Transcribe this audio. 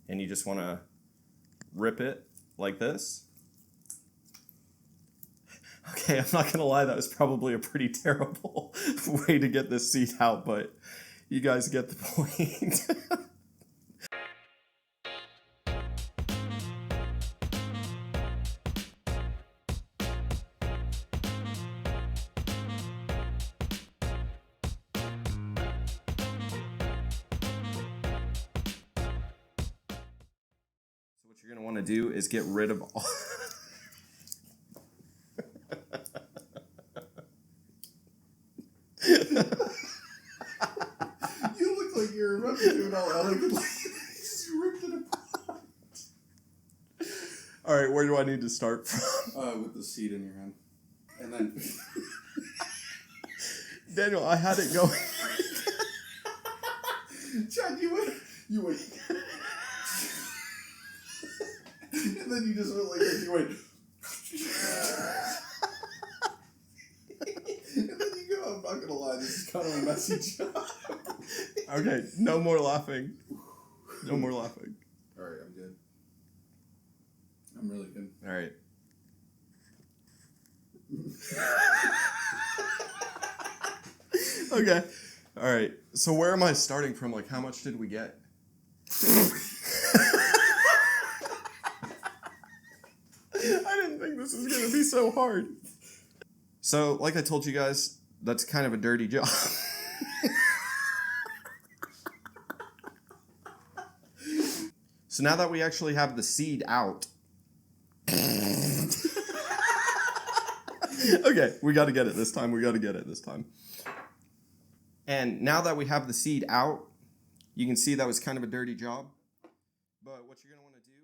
and you just want to rip it like this. Okay, I'm not going to lie, that was probably a pretty terrible way to get this seed out, but you guys get the point. So what you're going to want to do is get rid of all... You look like you're about to do it all elegantly. You ripped it apart. All right, where do I need to start from? With the seed in your hand. And then... Daniel, I had it going. Chad, you went... And then you just went like this, you went... And then you go, I'm not gonna lie, this is kind of a messy job. Okay, no more laughing. No more laughing. Alright, I'm good. I'm really good. Alright. Okay. Alright. So where am I starting from? Like, how much did we get? I didn't think this was going to be so hard. So, like I told you guys, that's kind of a dirty job. So now that we actually have the seed out... Okay, we got to get it this time. We got to get it this time. And now that we have the seed out, you can see that was kind of a dirty job. But what you're going to want to do